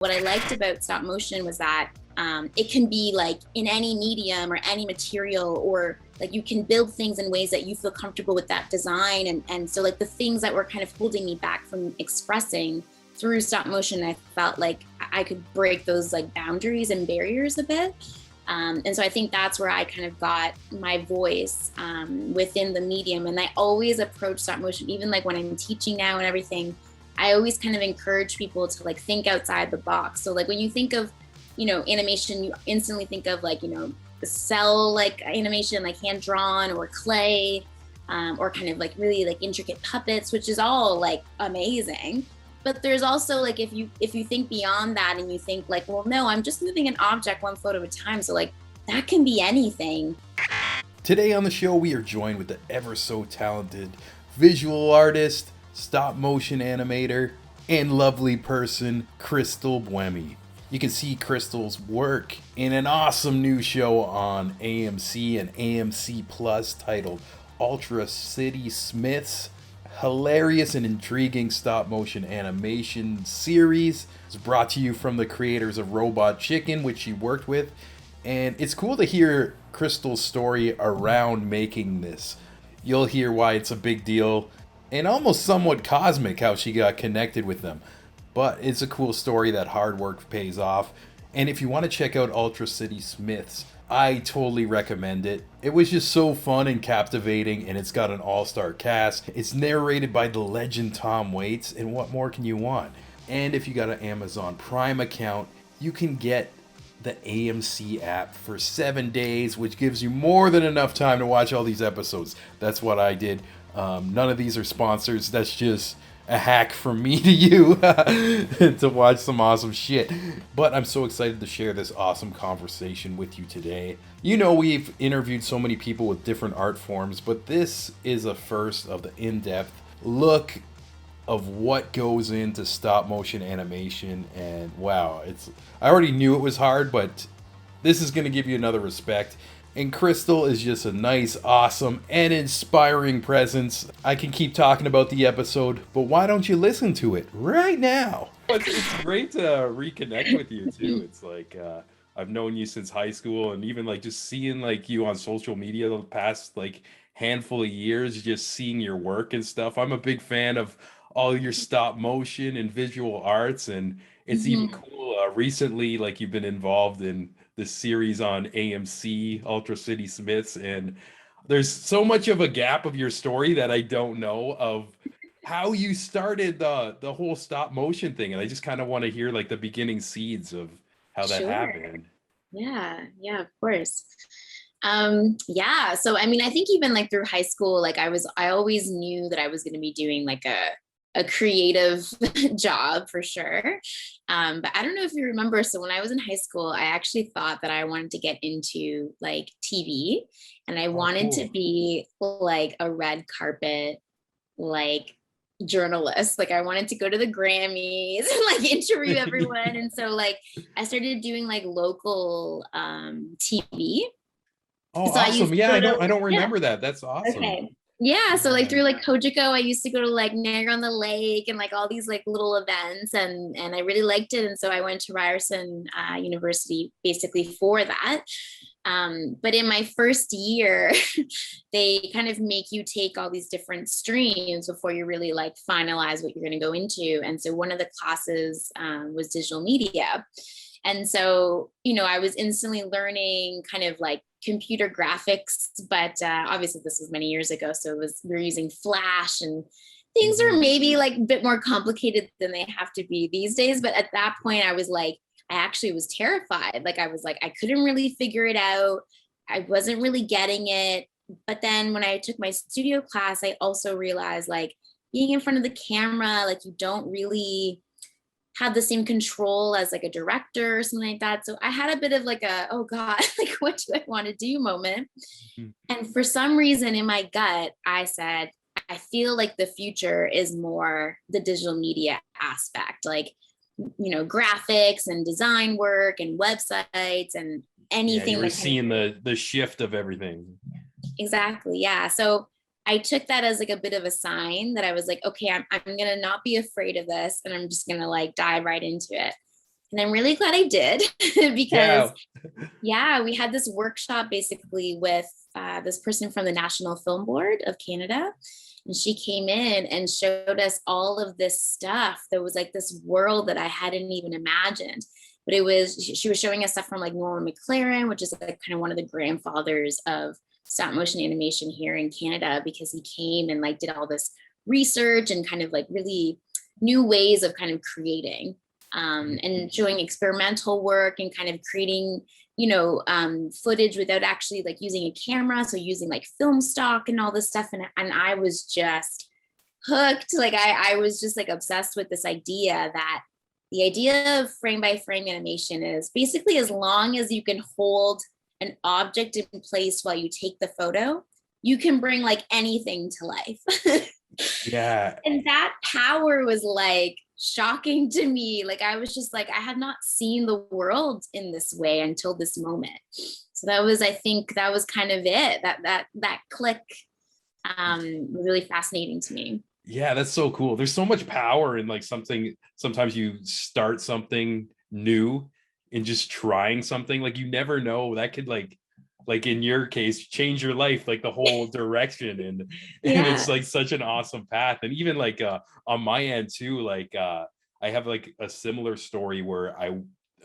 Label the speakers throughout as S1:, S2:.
S1: What I liked about stop motion was that it can be like in any medium or any material, or like you can build things in ways that you feel comfortable with that design. And so like the things that were kind of holding me back from expressing through stop motion, I felt like I could break those like boundaries and barriers a bit. And so I think that's where I kind of got my voice within the medium. And I always approach stop motion, even like when I'm teaching now and everything, I always kind of encourage people to like think outside the box. So like when you think of, animation, you instantly think of like, the cell like animation, like hand drawn or clay, or kind of like really like intricate puppets, which is all like amazing. But there's also like if you think beyond that and you think like, well, no, I'm just moving an object one photo at a time. So like that can be anything.
S2: Today on the show, we are joined with the ever so talented visual artist, stop motion animator, and lovely person, Cristal Buemi. You can see Cristal's work in an awesome new show on AMC and AMC Plus titled Ultra City SMITHS. Hilarious and intriguing stop motion animation series. It's brought to you from the creators of Robot Chicken, which she worked with. And it's cool to hear Cristal's story around making this. You'll hear why it's a big deal and almost somewhat cosmic how she got connected with them. But it's a cool story that hard work pays off. And if you want to check out Ultra City SMITHS, I totally recommend it. It was just so fun and captivating, and it's got an all-star cast. It's narrated by the legend Tom Waits, and what more can you want? And if you got an Amazon Prime account, you can get the AMC app for 7 days, which gives you more than enough time to watch all these episodes. That's what I did. None of these are sponsors. That's just a hack from me to you to watch some awesome shit. But I'm so excited to share this awesome conversation with you today. We've interviewed so many people with different art forms, but this is a first of the in-depth look of what goes into stop motion animation. And wow, I already knew it was hard, but this is going to give you another respect. And Cristal is just a nice, awesome, and inspiring presence. I can keep talking about the episode, but why don't you listen to it right now?
S3: It's great to reconnect with you too. It's like I've known you since high school, and even like just seeing like you on social media the past like handful of years, just seeing your work and stuff. I'm a big fan of all your stop motion and visual arts, and it's even cool. Recently, like you've been involved in the series on AMC, Ultra City SMITHS, and there's so much of a gap of your story that I don't know of how you started the whole stop motion thing, and I just kind of want to hear like the beginning seeds of how that
S1: Sure.
S3: happened.
S1: Yeah, of course. Yeah. So I mean, I think even like through high school, like I always knew that I was going to be doing like a creative job for sure. But I don't know if you remember. So when I was in high school, I actually thought that I wanted to get into like TV, and I
S3: Oh,
S1: wanted to
S3: cool.
S1: be like a red carpet, like journalist. Like I wanted to go to the Grammys and like interview everyone. And so like I started doing like local TV.
S3: Oh,
S1: So I used
S3: awesome.
S1: to
S3: Yeah,
S1: go to,
S3: I don't
S1: yeah,
S3: remember that. That's awesome.
S1: okay. Yeah, so like
S3: Yeah.
S1: through like Kojiko, I used to go to like Niagara on the Lake and like all these like little events, and I really liked it. And so I went to Ryerson University basically for that. But in my first year, they kind of make you take all these different streams before you really like finalize what you're going to go into. And so one of the classes was digital media. And so, I was instantly learning kind of like computer graphics, but obviously this was many years ago. So we were using Flash, and things are
S3: Mhm.
S1: maybe like a bit more complicated than they have to be these days. But at that point, I was like, I actually was terrified. Like I was like, I couldn't really figure it out. I wasn't really getting it. But then when I took my studio class, I also realized like being in front of the camera, like you don't really have the same control as like a director or something like that. So I had a bit of like oh God, like what do I want to do moment.
S3: Mhm.
S1: And for some reason in my gut, I said, I feel like the future is more the digital media aspect, like, graphics and design work and websites and
S3: Yeah, you
S1: anything
S3: were
S1: that kind of,
S3: seeing the shift of everything.
S1: exactly. Yeah. So I took that as like a bit of a sign that I was like, okay, I'm going to not be afraid of this. And I'm just going to like dive right into it. And I'm really glad I did because
S3: Yeah.
S1: yeah, we had this workshop basically with this person from the National Film Board of Canada. And she came in and showed us all of this stuff. There was like this world that I hadn't even imagined. But it was, she was showing us stuff from like Norman McLaren, which is like kind of one of the grandfathers of stop motion animation here in Canada, because he came and like did all this research and kind of like really new ways of kind of creating and showing experimental work and kind of creating, footage without actually like using a camera. So using like film stock and all this stuff. And I was just hooked. Like I was just like obsessed with this idea that the idea of frame by frame animation is basically as long as you can hold an object in place while you take the photo, you can bring like anything to life.
S3: Yeah.
S1: And that power was like shocking to me. Like I was just like, I had not seen the world in this way until this moment. So that was, I think that was kind of it. That click was really fascinating to me.
S3: Yeah, that's so cool. There's so much power in like something. Sometimes you start something new and just trying something. Like you never know, that could like in your case, change your life, like the whole direction. And
S1: Yeah.
S3: it's like such an awesome path. And even like on my end too, like I have like a similar story where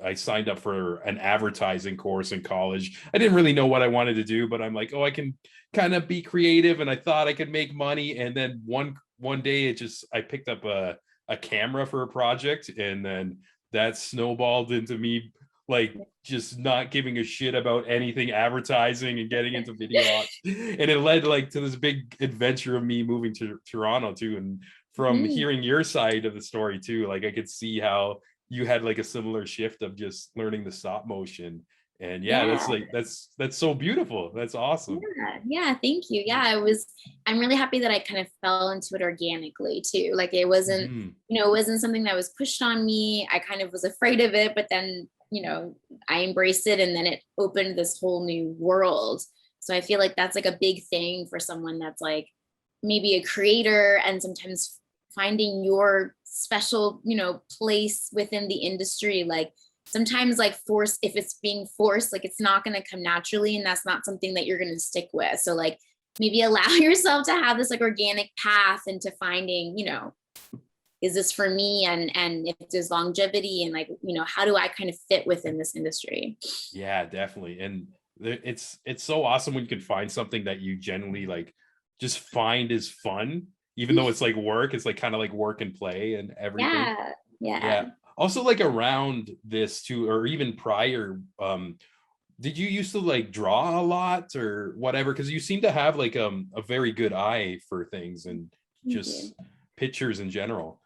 S3: I signed up for an advertising course in college. I didn't really know what I wanted to do, but I'm like, oh, I can kind of be creative, and I thought I could make money. And then one day I picked up a camera for a project, and then that snowballed into me like just not giving a shit about anything advertising and getting into video ops. And it led like to this big adventure of me moving to Toronto too. And from
S1: Mhm.
S3: hearing your side of the story too, like I could see how you had like a similar shift of just learning the stop motion. And yeah,
S1: Yeah.
S3: that's like that's so beautiful. That's awesome.
S1: Yeah, thank you. Yeah, I'm really happy that I kind of fell into it organically too. Like it wasn't,
S3: Mhm.
S1: it wasn't something that was pushed on me. I kind of was afraid of it, but then, I embraced it, and then it opened this whole new world. So I feel like that's like a big thing for someone that's like maybe a creator, and sometimes finding your special, place within the industry. Like sometimes like force, if it's being forced, like it's not going to come naturally, and that's not something that you're going to stick with. So like maybe allow yourself to have this like organic path into finding, is this for me, and if there's longevity, and like, how do I kind of fit within this industry?
S3: Yeah, definitely. And it's so awesome when you can find something that you genuinely like just find is fun, even though it's like work. It's like kind of like work and play and everything.
S1: Yeah, yeah.
S3: Yeah. Also, like around this too, or even prior, did you used to like draw a lot or whatever? Because you seem to have like a very good eye for things and
S1: Thank you.
S3: just pictures in general.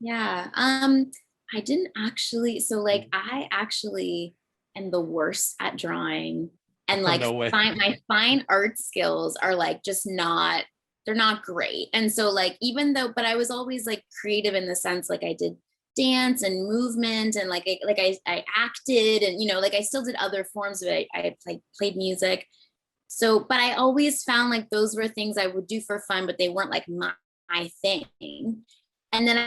S1: Yeah. I didn't actually, so like I actually am the worst at drawing, and
S3: Oh,
S1: like
S3: no way.
S1: my fine art skills are like just not, they're not great. And so like even though, but I was always like creative in the sense like I did dance and movement, and like I acted, and like I still did other forms of it. I like played music. So, but I always found like those were things I would do for fun, but they weren't like my thing. And then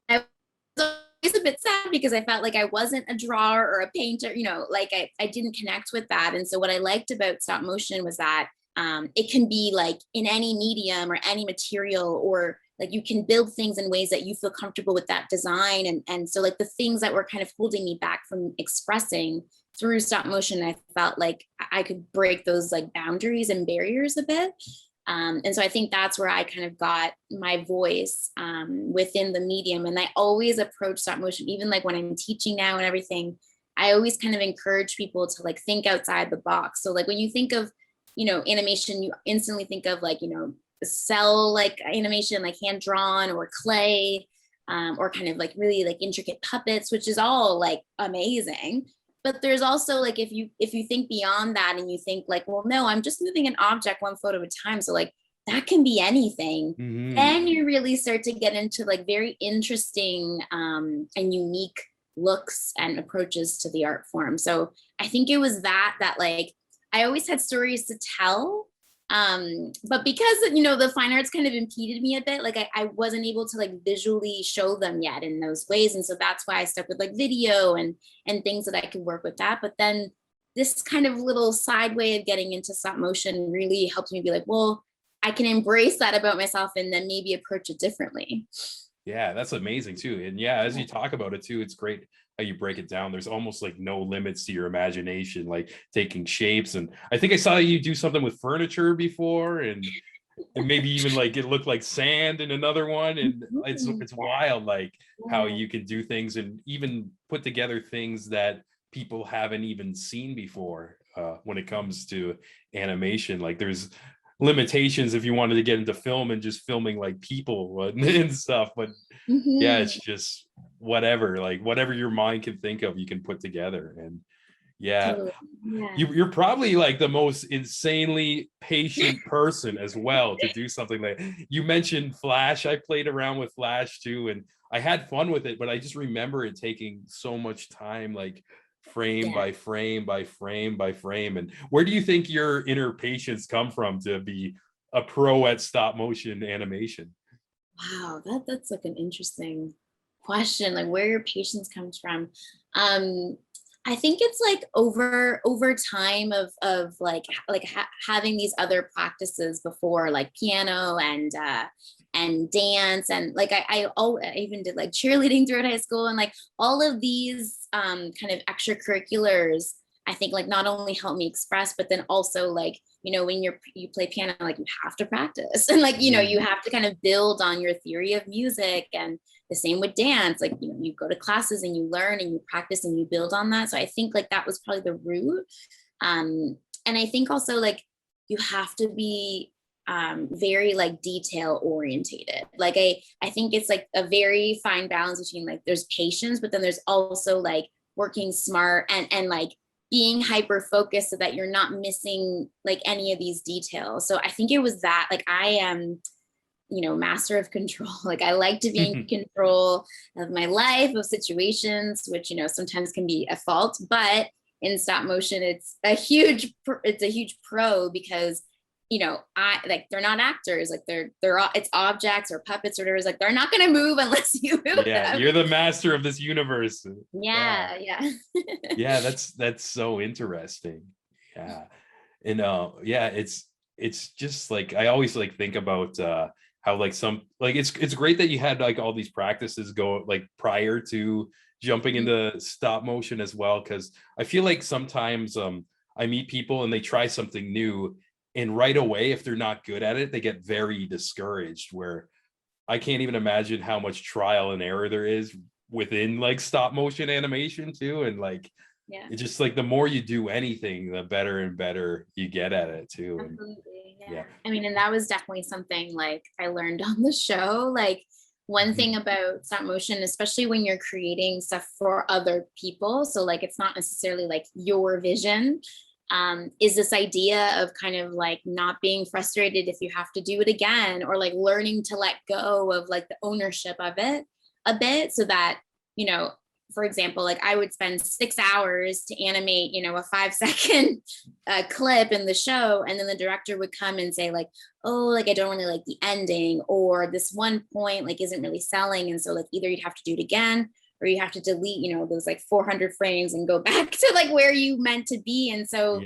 S1: I was always a bit sad because I felt like I wasn't a drawer or a painter, like I didn't connect with that. And so what I liked about stop motion was that it can be like in any medium or any material, or like you can build things in ways that you feel comfortable with that design. And so like the things that were kind of holding me back from expressing through stop motion, I felt like I could break those like boundaries and barriers a bit. And so I think that's where I kind of got my voice within the medium. And I always approach stop motion, even like when I'm teaching now and everything, I always kind of encourage people to like think outside the box. So like when you think of, animation, you instantly think of like, cell like animation, like hand drawn or clay, or kind of like really like intricate puppets, which is all like amazing. But there's also like if you think beyond that, and you think like, well, no, I'm just moving an object one photo at a time, so like that can be anything.
S3: Hmm.
S1: Then you really start to get into like very interesting and unique looks and approaches to the art form. So I think it was that like I always had stories to tell, But because, the fine arts kind of impeded me a bit, like I wasn't able to like visually show them yet in those ways. And so that's why I stuck with like video and things that I could work with that. But then this kind of little side way of getting into stop motion really helped me be like, well, I can embrace that about myself and then maybe approach it differently.
S3: Yeah, that's amazing too. And yeah, as you talk about it too, it's great how you break it down. There's almost like no limits to your imagination, like taking shapes. And I think I saw you do something with furniture before, and maybe even like it looked like sand in another one. And it's wild, like how you can do things and even put together things that people haven't even seen before when it comes to animation. Like there's limitations if you wanted to get into film and just filming like people and stuff, but yeah, it's just whatever your mind can think of, you can put together. And yeah,
S1: Totally. Yeah.
S3: you're probably like the most insanely patient person as well to do something like you mentioned Flash. I played around with Flash too, and I had fun with it, but I just remember it taking so much time, like frame by frame by frame by frame. And where do you think your inner patience come from to be a pro at stop motion animation?
S1: Wow, that's like an interesting question, like where your patience comes from. I think it's like over time of having these other practices before, like piano and dance, and like I even did like cheerleading throughout high school, and like all of these kind of extracurriculars, I think like not only help me express, but then also like, when you play piano, like you have to practice, and like, you have to kind of build on your theory of music. And the same with dance, like, you go to classes and you learn and you practice and you build on that. So I think like that was probably the root. And I think also like you have to be very like detail orientated. Like I think it's like a very fine balance between like there's patience, but then there's also like working smart and like being hyper focused so that you're not missing like any of these details. So I think it was that, like I am, master of control. Like I like to be in control of my life, of situations, which, sometimes can be a fault, but in stop motion, it's a huge pro because, I like, they're not actors, like they're all, it's objects or puppets or whatever. It's like, they're not going to move unless you move them.
S3: You're the master of this universe.
S1: Yeah.
S3: Yeah, that's so interesting. Yeah. And it's just like I always like think about how like some like it's great that you had like all these practices go like prior to jumping into stop motion as well, because I feel like sometimes I meet people and they try something new, and right away if they're not good at it they get very discouraged, where I can't even imagine how much trial and error there is within like stop motion animation too. And like it's just like the more you do anything, the better and better you get at it too.
S1: Absolutely. Yeah. I mean, and that was definitely something like I learned on the show. Like one thing about stop motion, especially when you're creating stuff for other people, so like it's not necessarily like your vision, is this idea of kind of like not being frustrated if you have to do it again, or like learning to let go of like the ownership of it a bit, so that, for example, like I would spend 6 hours to animate, a 5-second clip in the show. And then the director would come and say like, oh, like, I don't really like the ending, or this one point like isn't really selling. And so like either you'd have to do it again, or you have to delete, those like 400 frames and go back to like where you meant to be. And so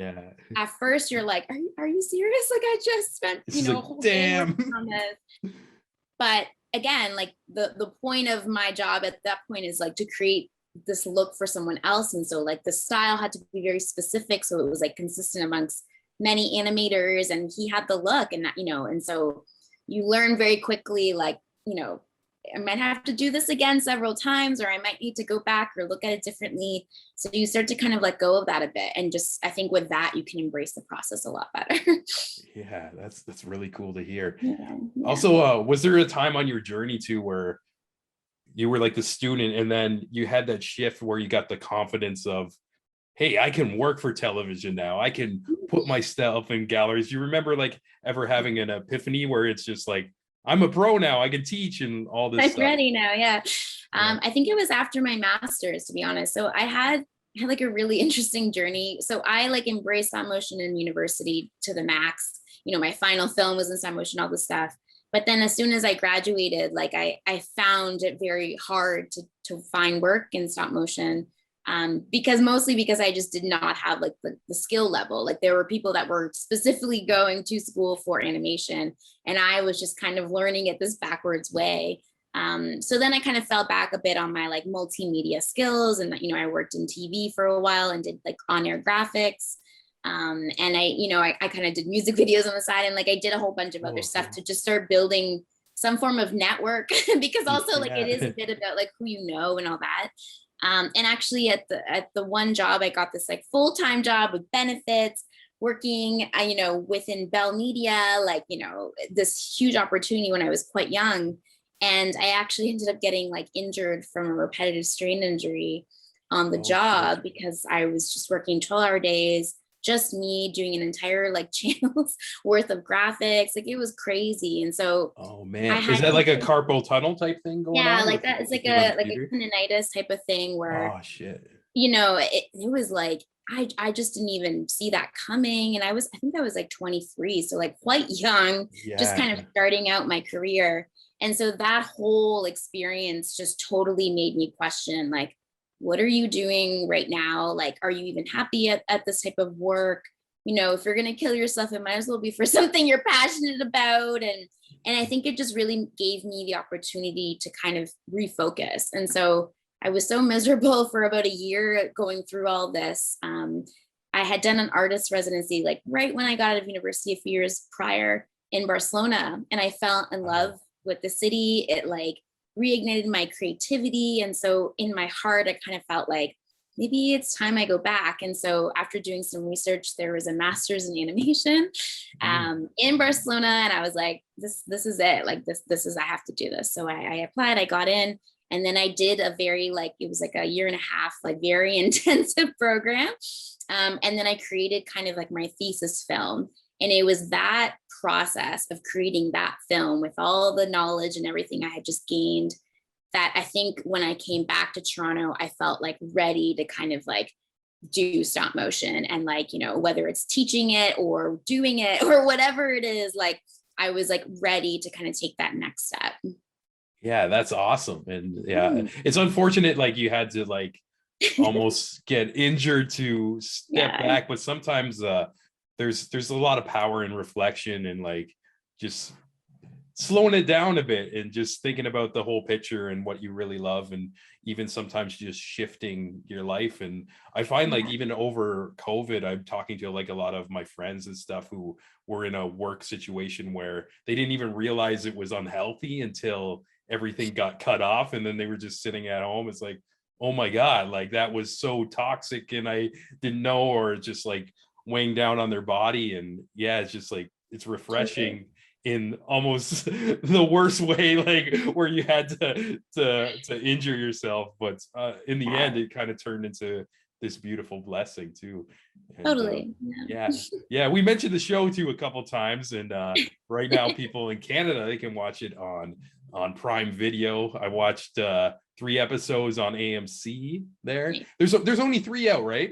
S1: at first you're like, are you serious? Like I just spent, a whole day on this. But again, like the point of my job at that point is like to create this look for someone else. And so like the style had to be very specific, so it was like consistent amongst many animators, and he had the look, and that, and so you learn very quickly, like, I might have to do this again several times, or I might need to go back or look at it differently. So you start to kind of let go of that a bit, and just I think with that you can embrace the process a lot better.
S3: Yeah, that's really cool to hear. Also, was there a time on your journey too where you were like the student and then you had that shift where you got the confidence of, hey, I can work for television now, I can put myself in galleries? You remember like ever having an epiphany where it's just like, I'm a pro now, I can teach and all this stuff?
S1: Ready now. I think it was after my master's, to be honest. So I had like a really interesting journey. So I like embraced stop motion in university to the max. my final film was in stop motion, all this stuff. But then as soon as I graduated, like I found it very hard to find work in stop motion, mostly because I just did not have like the skill level. Like there were people that were specifically going to school for animation, and I was just kind of learning it this backwards way. So then I kind of fell back a bit on my like multimedia skills, and I worked in TV for a while and did like on-air graphics. And I kind of did music videos on the side, and like I did a whole bunch of other stuff to just start building some form of network because also like it is a bit about like who you know and all that. And actually at the one job, I got this like full-time job with benefits, working, within Bell Media, like, this huge opportunity when I was quite young. And I actually ended up getting like injured from a repetitive strain injury on the job because I was just working 12-hour days, just me doing an entire like channel's worth of graphics. Like it was crazy. And so
S3: is that like a carpal tunnel type thing going on?
S1: Yeah, like that. It's like a tendinitis type of thing where it was like I just didn't even see that coming. And I think I was like 23, so like quite young, just kind of starting out my career. And so that whole experience just totally made me question, like, what are you doing right now? Like, are you even happy at this type of work? If you're going to kill yourself, it might as well be for something you're passionate about. And I think it just really gave me the opportunity to kind of refocus. And so I was so miserable for about a year going through all this. I had done an artist residency, like right when I got out of university a few years prior in Barcelona, and I fell in love with the city. It like reignited my creativity. And so in my heart, I kind of felt like maybe it's time I go back. And so after doing some research, there was a master's in animation in Barcelona. And I was like, this is it. Like this is, I have to do this. So I applied, I got in, and then I did a very it was like a year and a half, like very intensive program. And then I created kind of like my thesis film. And it was that process of creating that film with all the knowledge and everything I had just gained that I think when I came back to Toronto, I felt like ready to kind of like do stop motion, and like, whether it's teaching it or doing it or whatever it is, like I was like ready to kind of take that next step.
S3: Yeah, that's awesome. And it's unfortunate like you had to like almost get injured to step back, but sometimes there's a lot of power in reflection and like just slowing it down a bit and just thinking about the whole picture and what you really love, and even sometimes just shifting your life. And I find like even over COVID, I'm talking to like a lot of my friends and stuff who were in a work situation where they didn't even realize it was unhealthy until everything got cut off, and then they were just sitting at home. It's like, oh my God, like that was so toxic and I didn't know, or just like weighing down on their body. And it's just like it's refreshing in almost the worst way, like where you had to injure yourself, but in the end it kind of turned into this beautiful blessing too. And,
S1: totally.
S3: We mentioned the show too a couple times, and right now people in Canada, they can watch it on Prime Video. I watched 3 episodes on AMC there. There's only 3 out, right?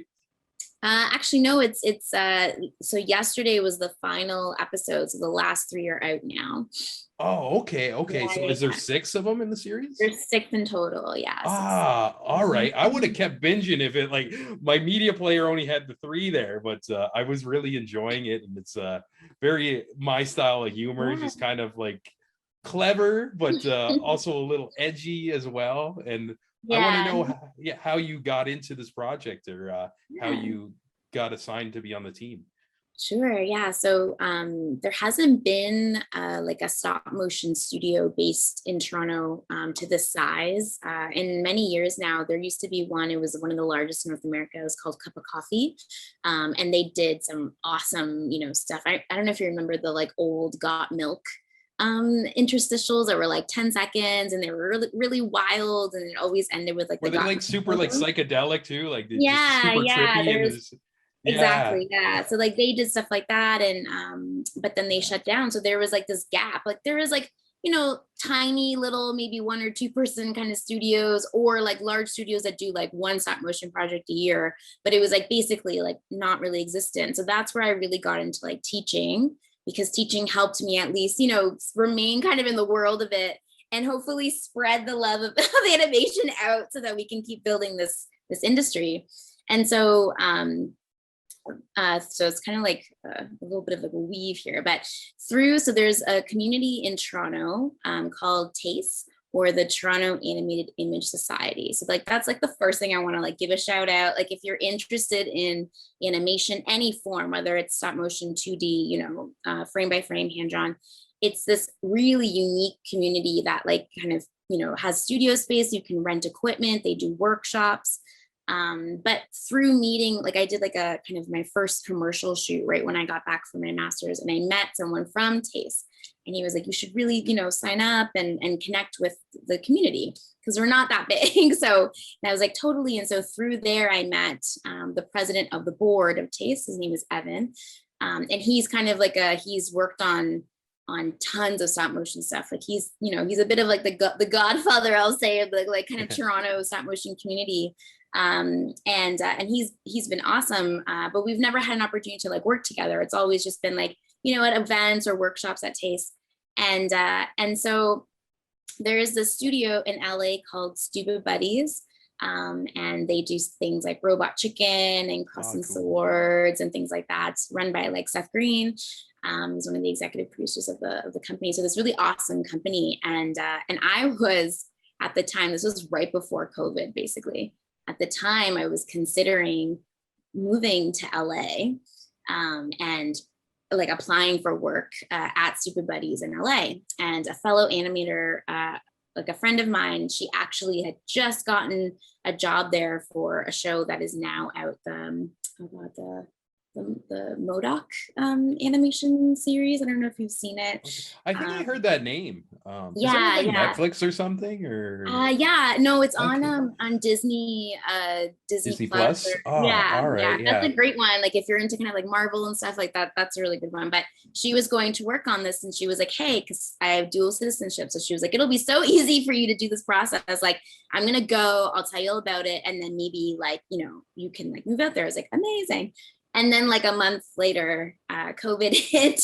S1: Actually, no, it's so yesterday was the final episode, so the last 3 are out now.
S3: Oh, okay. So is there 6 of them in the series?
S1: There's 6 in total,
S3: all right. I would have kept binging if it like my media player only had the 3 there, but I was really enjoying it, and it's very my style of humor, just kind of like clever, but also a little edgy as well. And I want to know how you got into this project, or how you got assigned to be on the team.
S1: Sure. Yeah. So there hasn't been like a stop motion studio based in Toronto to this size in many years now. There used to be one. It was one of the largest in North America. It was called Cup of Coffee. And they did some awesome, stuff. I don't know if you remember the like old Got Milk interstitials that were like 10 seconds, and they were really, really wild, and it always ended with like
S3: were they like super like psychedelic too, like super
S1: trippy. Exactly. So like they did stuff like that, and but then they shut down, so there was like this gap. Like there was like tiny little maybe 1 or 2 person kind of studios, or like large studios that do like 1 stop motion project a year, but it was like basically like not really existent. So that's where I really got into like teaching. because teaching helped me at least, remain kind of in the world of it and hopefully spread the love of the animation out so that we can keep building this industry. And so, so it's kind of like a little bit of like a weave here, but so there's a community in Toronto called TACE, or the Toronto Animated Image Society. So like, that's like the first thing I want to like give a shout out. Like if you're interested in animation, any form, whether it's stop motion, 2D, frame by frame, hand drawn, it's this really unique community that like kind of, has studio space. You can rent equipment, they do workshops. But through meeting, like I did like a kind of my first commercial shoot right when I got back from my master's, and I met someone from TACE, and he was like, you should really, sign up and connect with the community because we're not that big. So and I was like, totally. And so through there, I met the president of the board of TACE. His name is Evan. And he's kind of like he's worked on tons of stop motion stuff. Like he's a bit of like the godfather, I'll say, of the like kind of Toronto stop motion community. And he's been awesome. But we've never had an opportunity to like work together. It's always just been like, at events or workshops at TACE. And so there is this studio in LA called Stupid Buddies. And they do things like Robot Chicken and Crossing Swords and things like that. It's run by like Seth Green. He's one of the executive producers of the company. So this really awesome company. And I was at the time, this was right before COVID, basically. At the time, I was considering moving to LA and like applying for work at Stupid Buddies in LA. And a fellow animator, like a friend of mine, she actually had just gotten a job there for a show that is now out, the MODOK animation series. I don't know if you've seen it.
S3: I think I heard that name.
S1: Yeah,
S3: is it like
S1: yeah.
S3: Netflix or something, or
S1: yeah, no, it's on Disney
S3: Plus. Oh,
S1: yeah,
S3: all right,
S1: yeah, that's a great one. Like if you're into kind of like Marvel and stuff like that, that's a really good one. But she was going to work on this, and she was like, hey, because I have dual citizenship, so she was like, it'll be so easy for you to do this process. Like, I'm gonna go, I'll tell you all about it, and then maybe like you can like move out there. I was like, amazing. And then like a month later, COVID hit.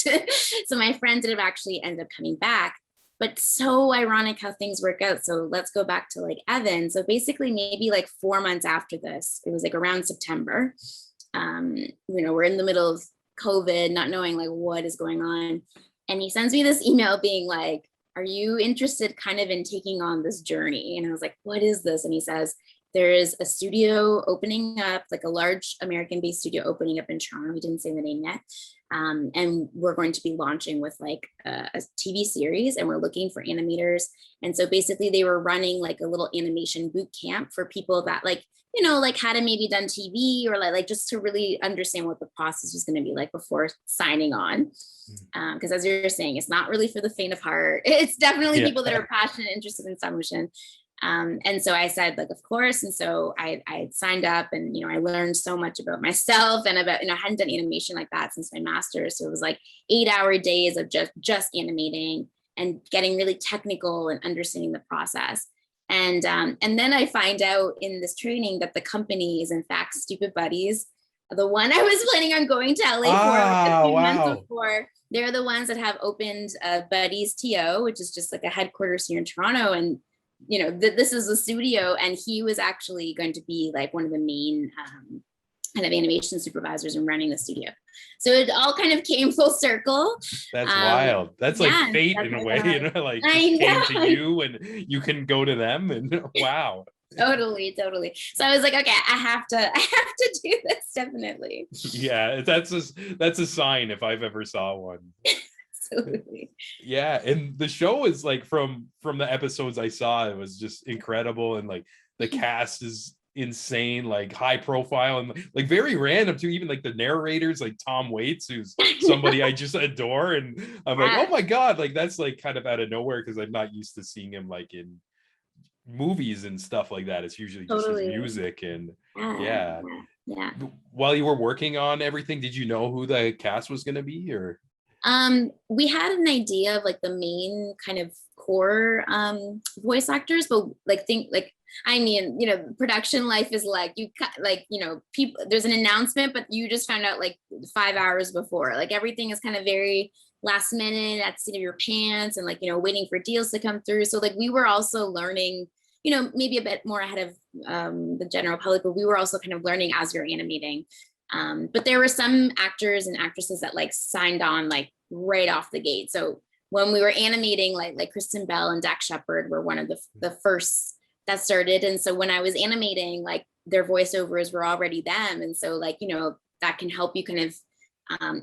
S1: So my friend did have actually ended up coming back, but so ironic how things work out. So let's go back to like Evan. So basically maybe like 4 months after this, it was like around September, we're in the middle of COVID, not knowing like what is going on. And he sends me this email being like, are you interested kind of in taking on this journey? And I was like, what is this? And he says, there is a studio opening up, like a large American-based studio opening up in Toronto. He didn't say the name yet. And we're going to be launching with like a TV series, and we're looking for animators. And so basically they were running like a little animation boot camp for people that like, like hadn't maybe done TV or like just to really understand what the process was going to be like before signing on. Because as you're saying, it's not really for the faint of heart. It's definitely people that are passionate, interested in stop motion. And so I said, like, of course. And so I signed up, and, I learned so much about myself and about, I hadn't done animation like that since my master's. So it was like 8-hour days of just animating and getting really technical and understanding the process. And then I find out in this training that the company is in fact Stupid Buddies, the one I was planning on going to LA for a few months before. They're the ones that have opened Buddies TO, which is just like a headquarters here in Toronto. And this is a studio, and he was actually going to be like one of the main kind of animation supervisors and running the studio. So it all kind of came full circle.
S3: That's wild. That's like fate in a way, like it came to you and you can go to them, and wow.
S1: Totally. So I was like, okay, I have to do this, definitely.
S3: Yeah, that's a sign if I've ever saw one.
S1: Absolutely.
S3: Yeah, and the show is like from the episodes I saw, it was just incredible, and like the cast is insane, like high profile and like very random too. Even like the narrators, like Tom Waits, who's somebody I just adore, and I'm like, oh my god, like that's like kind of out of nowhere because I'm not used to seeing him like in movies and stuff like that. It's usually just his music. And yeah. While you were working on everything, did you know who the cast was going to be, or?
S1: We had an idea of like the main kind of core voice actors, but production life is like people, there's an announcement, but you just found out like 5 hours before. Like everything is kind of very last minute at the seat of your pants and like, you know, waiting for deals to come through. So like we were also learning, you know, maybe a bit more ahead of the general public, but we were also kind of learning as you're animating. But there were some actors and actresses that like signed on like right off the gate. So when we were animating, like Kristen Bell and Dak Shepard were one of the first that started. And so when I was animating, like their voiceovers were already them. And so like, you know, that can help you kind of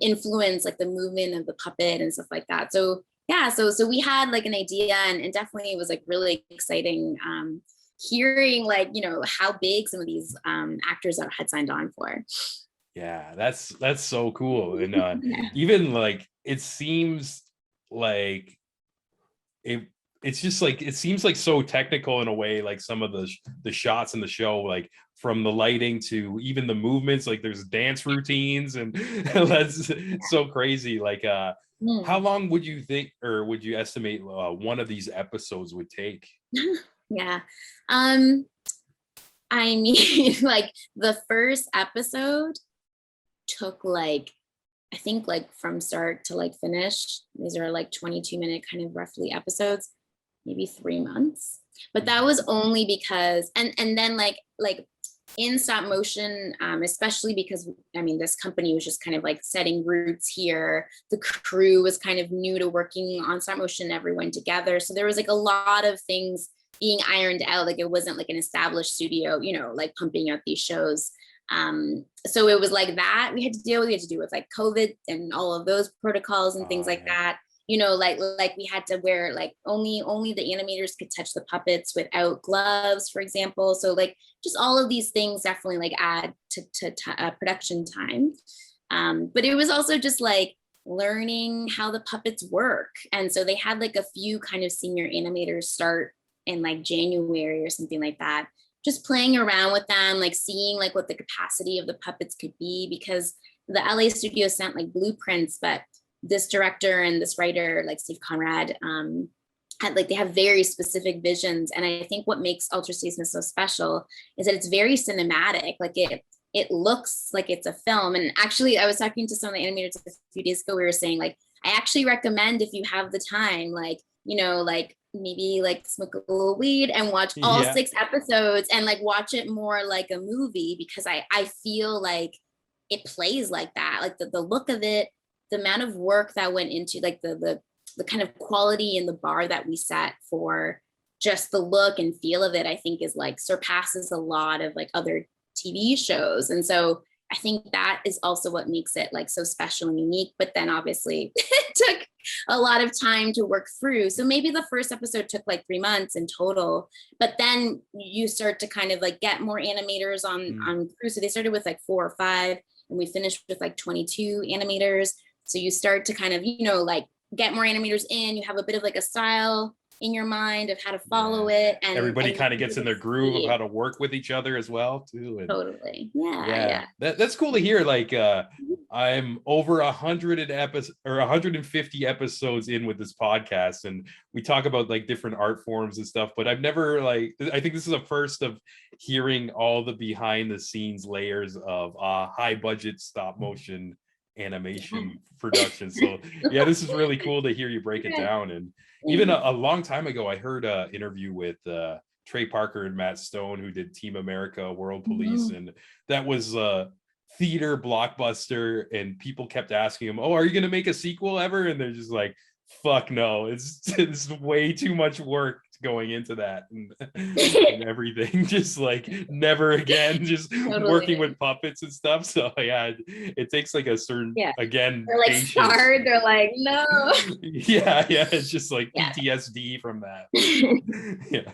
S1: influence like the movement of the puppet and stuff like that. So yeah, so we had like an idea, and definitely it was like really exciting hearing like, you know, how big some of these actors that had signed on for.
S3: Yeah, that's so cool. And even like it seems like it's just like it seems like so technical in a way, like some of the shots in the show, like from the lighting to even the movements, like there's dance routines and that's so crazy. Like how long would you think, or would you estimate one of these episodes would take?
S1: Yeah. I mean, like the first episode took like, I think like from start to like finish, these are like 22-minute kind of roughly episodes, maybe 3 months. But that was only because, and then like in stop motion, especially because, I mean, this company was just kind of like setting roots here. The crew was kind of new to working on stop motion, everyone together. So there was like a lot of things being ironed out. Like it wasn't like an established studio, you know, like pumping out these shows. So it was like that we had to deal with like COVID and all of those protocols and things like that. You know, like we had to wear like only the animators could touch the puppets without gloves, for example. So like just all of these things definitely like add to production time. But it was also just like learning how the puppets work. And so they had like a few kind of senior animators start in like January or something like that, just playing around with them, like seeing like what the capacity of the puppets could be, because the LA studio sent like blueprints, but this director and this writer, like Steve Conrad, had like, they have very specific visions. And I think what makes Ultra Seismic so special is that it's very cinematic. Like it looks like it's a film. And actually I was talking to some of the animators a few days ago, we were saying like, I actually recommend, if you have the time, like, you know, like maybe like smoke a little weed and watch all 6 episodes and like watch it more like a movie, because I feel like it plays like that. Like the look of it, the amount of work that went into like the kind of quality and the bar that we set for just the look and feel of it, I think is like surpasses a lot of like other TV shows. And so I think that is also what makes it like so special and unique. But then obviously it took a lot of time to work through. So maybe the first episode took like 3 months in total, but then you start to kind of like get more animators on crew. So they started with like 4 or 5, and we finished with like 22 animators. So you start to kind of, you know, like get more animators in, you have a bit of like a style in your mind of how to follow it. And
S3: everybody kind of gets in their groove of how to work with each other as well too. And
S1: totally. Yeah.
S3: That's cool to hear. Like I'm over 100 episodes or 150 episodes in with this podcast, and we talk about like different art forms and stuff, but I've never like, I think this is a first of hearing all the behind the scenes layers of high budget stop motion animation production. So yeah, this is really cool to hear you break it down. And even a long time ago, I heard an interview with Trey Parker and Matt Stone, who did Team America, World Police, and that was a theater blockbuster. And people kept asking him, "Oh, are you going to make a sequel ever?" And they're just like, "Fuck no! It's way too much work going into that and everything. Just like never again. Just working with puppets and stuff." So yeah, it takes like a certain again.
S1: They're like
S3: patience.
S1: scarred. They're like, no.
S3: Yeah, it's just like PTSD from that. Yeah.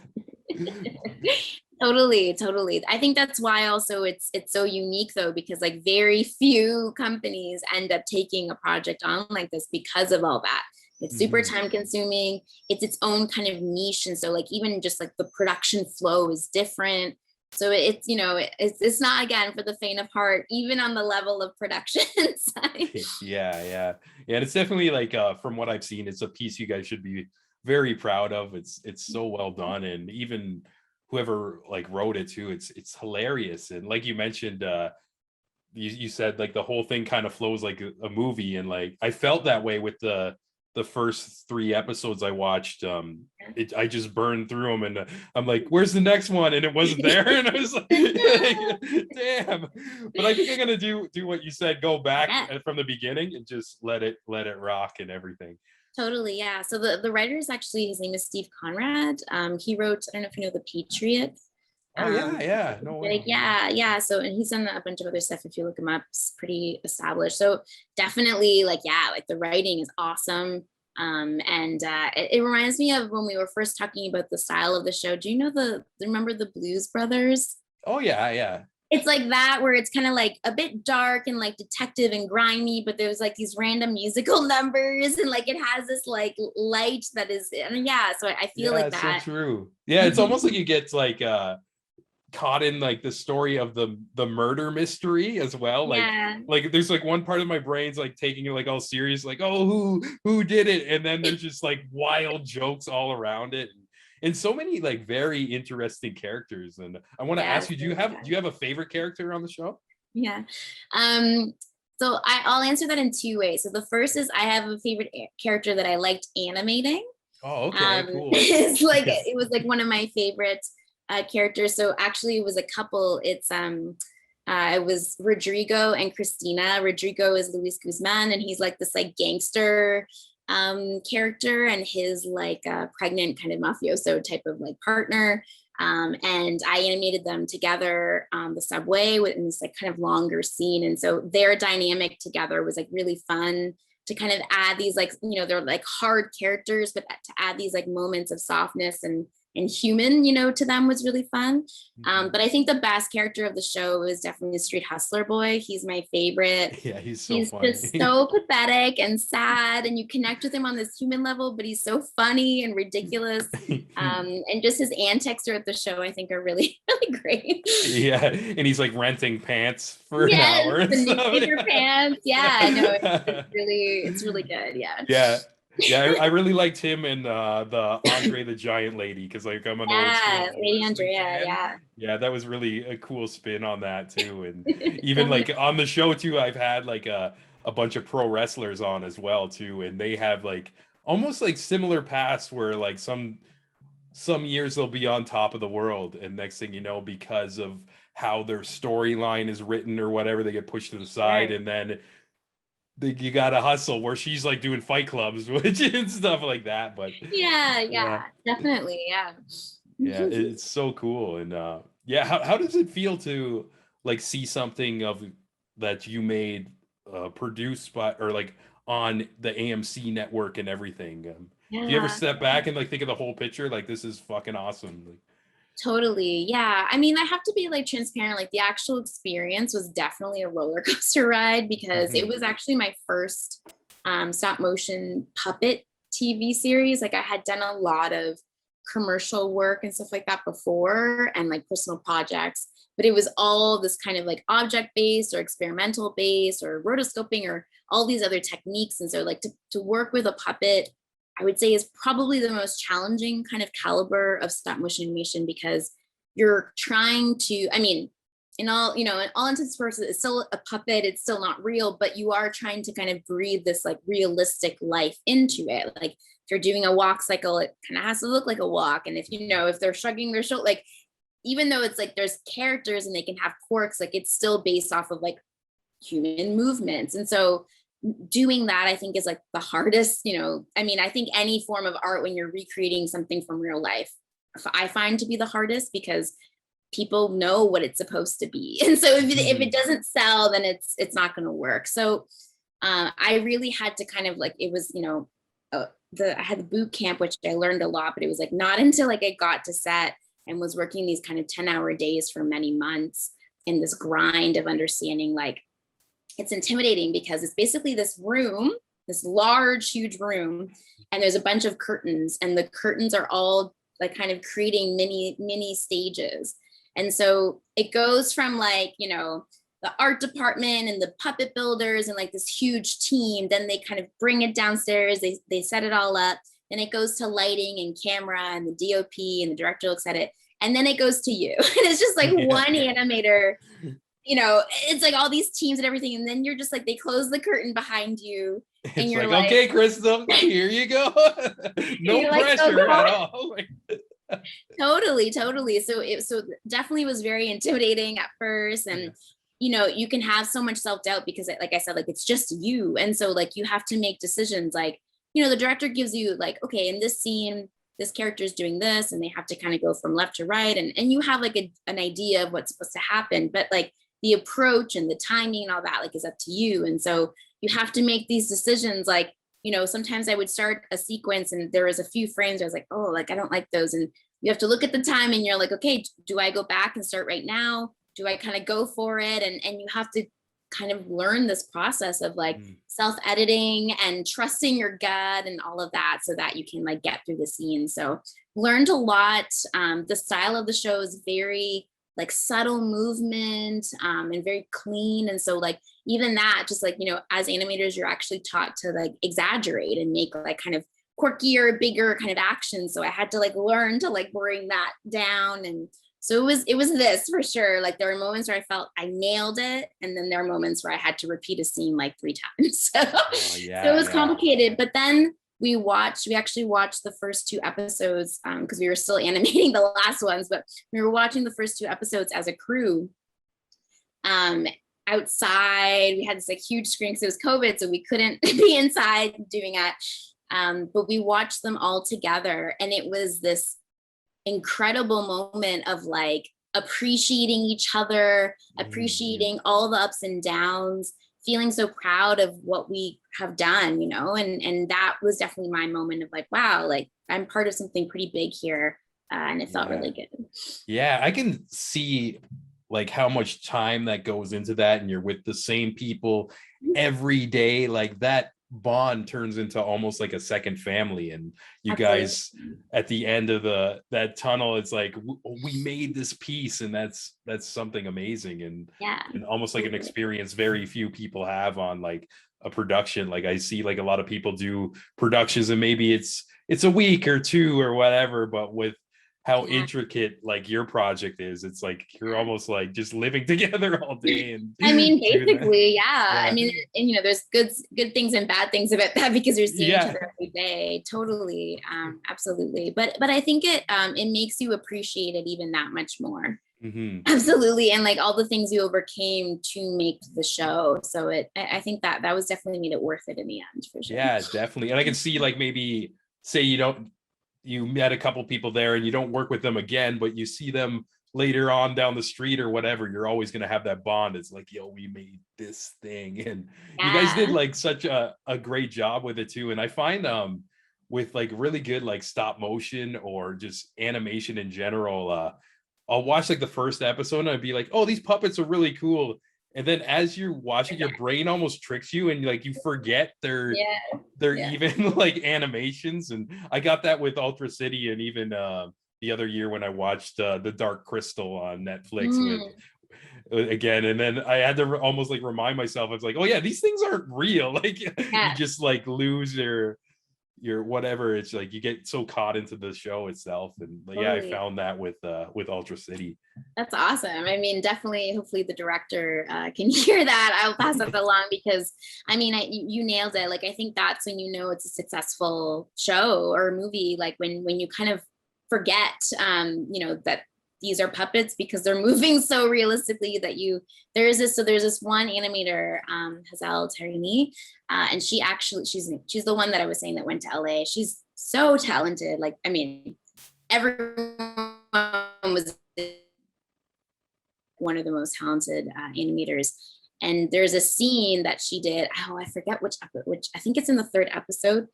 S1: Totally. I think that's why also it's so unique though, because like very few companies end up taking a project on like this because of all that. It's super time consuming. It's its own kind of niche. And so like, even just like the production flow is different. So it's, you know, it's not, again, for the faint of heart, even on the level of production side.
S3: Yeah. And it's definitely like, from what I've seen, it's a piece you guys should be very proud of. It's so well done. And even whoever like wrote it too, it's hilarious. And like you mentioned, you said like the whole thing kind of flows like a movie, and like I felt that way with the first 3 episodes I watched. I just burned through them, and I'm like, where's the next one? And it wasn't there, and I was like, damn. But I think I'm gonna do what you said, go back from the beginning and just let it rock and everything.
S1: Totally, yeah. So the writer is actually, his name is Steve Conrad. He wrote, I don't know if you know The Patriot.
S3: Oh yeah, no way.
S1: Yeah. So, and he's done a bunch of other stuff. If you look him up, it's pretty established. So definitely, like, yeah, like the writing is awesome. It reminds me of when we were first talking about the style of the show. Do you know remember the Blues Brothers?
S3: Oh yeah.
S1: It's like that, where it's kind of like a bit dark and like detective and grimy, but there's like these random musical numbers, and like it has this like light that is, and yeah. So I feel like that.
S3: So true. Yeah, it's almost like you get like caught in like the story of the murder mystery as well. Like there's like one part of my brain's like taking it like all serious, like, oh, who did it, and then there's just like wild jokes all around it, and so many like very interesting characters. And I want to ask you, do you have a favorite character on the show?
S1: Yeah. So I'll answer that in 2 ways. So the first is, I have a favorite character that I liked animating.
S3: Oh, okay, cool.
S1: It's like, it was like one of my favorite characters. So actually it was a couple. It was Rodrigo and Cristina. Rodrigo is Luis Guzman, and he's like this like gangster character, and his like pregnant kind of mafioso type of like partner. And I animated them together on the subway in this like kind of longer scene. And so their dynamic together was like really fun to kind of add these like, they're like hard characters, but to add these like moments of softness and human, to them was really fun. But I think the best character of the show is definitely the street hustler boy. He's my favorite.
S3: Yeah, he's funny.
S1: Just so pathetic and sad, and you connect with him on this human level, but he's so funny and ridiculous. And just his antics throughout the show, I think, are really, really great.
S3: Yeah, and he's like renting pants for an hour.
S1: The pants. Yeah, no, it's really good. Yeah.
S3: Yeah, I really liked him and the Andre the Giant lady, because like I'm an old school
S1: Lady Andrea,
S3: yeah, that was really a cool spin on that too. And even like on the show too, I've had like a bunch of pro wrestlers on as well too, and they have like almost like similar paths, where like some years they'll be on top of the world, and next thing you know, because of how their storyline is written or whatever, they get pushed to the side, and then you gotta hustle, where she's like doing fight clubs, which and stuff like that. But
S1: yeah, definitely, yeah,
S3: it's so cool. And how does it feel to like see something of that you made produced by, or like on the AMC network and everything? Do you ever step back and like think of the whole picture, like this is fucking awesome? Like,
S1: totally. Yeah. I mean, I have to be like transparent. Like the actual experience was definitely a roller coaster ride, because it was actually my first stop motion puppet TV series. Like I had done a lot of commercial work and stuff like that before, and like personal projects, but it was all this kind of like object based or experimental based or rotoscoping or all these other techniques. And so like to work with a puppet, I would say, is probably the most challenging kind of caliber of stop motion animation, because you're trying to, I mean, in all intents and purposes, it's still a puppet, it's still not real, but you are trying to kind of breathe this like realistic life into it. Like if you're doing a walk cycle, it kind of has to look like a walk. And if they're shrugging their shoulder, like, even though it's like there's characters and they can have quirks, like it's still based off of like human movements. And so doing that, I think, is like the hardest. I mean, I think any form of art, when you're recreating something from real life, I find to be the hardest, because people know what it's supposed to be, and so if it doesn't sell, then it's not going to work. So I really had to kind of like, it was I had the boot camp, which I learned a lot, but it was like not until like I got to set and was working these kind of 10-hour days for many months in this grind of understanding, like, it's intimidating, because it's basically this room, this large, huge room, and there's a bunch of curtains, and the curtains are all like kind of creating mini stages. And so it goes from like, the art department and the puppet builders and like this huge team, then they kind of bring it downstairs, they set it all up, then it goes to lighting and camera, and the DOP and the director looks at it, and then it goes to you. And it's just like one animator you know, it's like all these teams and everything. And then you're just like, they close the curtain behind you. And
S3: It's
S1: you're
S3: like,
S1: like,
S3: okay, Crystal, here you go. No
S1: you're like, oh
S3: pressure at
S1: God.
S3: all.
S1: Totally, totally. So it definitely was very intimidating at first. And you know, you can have so much self-doubt because like I said, like it's just you. And so like you have to make decisions like, you know, the director gives you like, okay, in this scene, this character is doing this, and they have to kind of go from left to right. And you have like an idea of what's supposed to happen, but like the approach and the timing and all that like is up to you. And so you have to make these decisions like, you know, sometimes I would start a sequence and there was a few frames I was like, oh, like I don't like those. And you have to look at the time and you're like, okay, do I go back and start right now? Do I kind of go for it? And you have to kind of learn this process of like self-editing and trusting your gut and all of that so that you can like get through the scene. So learned a lot. The style of the show is very like subtle movement and very clean. And so like even that, just like, you know, as animators, you're actually taught to like exaggerate and make like kind of quirkier, bigger kind of action. So I had to like learn to like bring that down. And so it was this for sure. Like there were moments where I felt I nailed it. And then there are moments where I had to repeat a scene like 3 times. So, so it was complicated. But then we actually watched the first 2 episodes because we were still animating the last ones, but we were watching the first 2 episodes as a crew outside. We had this like huge screen because it was COVID, so we couldn't be inside doing it. But we watched them all together, and it was this incredible moment of like appreciating each other, appreciating all the ups and downs, feeling so proud of what we have done, you know, and that was definitely my moment of like, wow, like I'm part of something pretty big here. And it felt really good.
S3: Yeah, I can see like how much time that goes into that, and you're with the same people every day. Like that bond turns into almost like a second family, and you guys at the end of that tunnel, it's like we made this piece, and that's something amazing, and almost like an experience very few people have on like a production. Like I see like a lot of people do productions and maybe it's a week or 2 or whatever, but with how intricate like your project is, it's like you're almost like just living together all day. And
S1: I mean, basically, I mean, and you know, there's good things and bad things about that because you're seeing each other every day. Totally, absolutely. But I think it makes you appreciate it even that much more. Absolutely. And like all the things you overcame to make the show. So I think that was definitely made it worth it in the end, for sure.
S3: Yeah, definitely. And I can see like maybe say you met a couple people there and you don't work with them again, but you see them later on down the street or whatever, you're always going to have that bond. It's like, yo, we made this thing. And you guys did like such a great job with it too. And I find with like really good like stop motion or just animation in general, I'll watch like the first episode and I'd be like, oh, these puppets are really cool. And then as you're watching, your brain almost tricks you and like you forget they're even like animations. And I got that with Ultra City, and even the other year when I watched The Dark Crystal on Netflix with again, and then I had to almost like remind myself, I was like, oh yeah, these things aren't real. Like you just like lose your whatever. It's like you get so caught into the show itself. And I found that with Ultra City.
S1: That's awesome. I mean, definitely, hopefully the director can hear that. I'll pass that along because I mean, you nailed it. Like, I think that's when you know it's a successful show or movie, like when you kind of forget, you know, that these are puppets because they're moving so realistically that there's this one animator, Hazel Tarini, and she's the one that I was saying that went to LA. She's so talented. Like, I mean, everyone was one of the most talented animators. And there's a scene that she did. Oh, I forget which I think it's in the 3rd episode.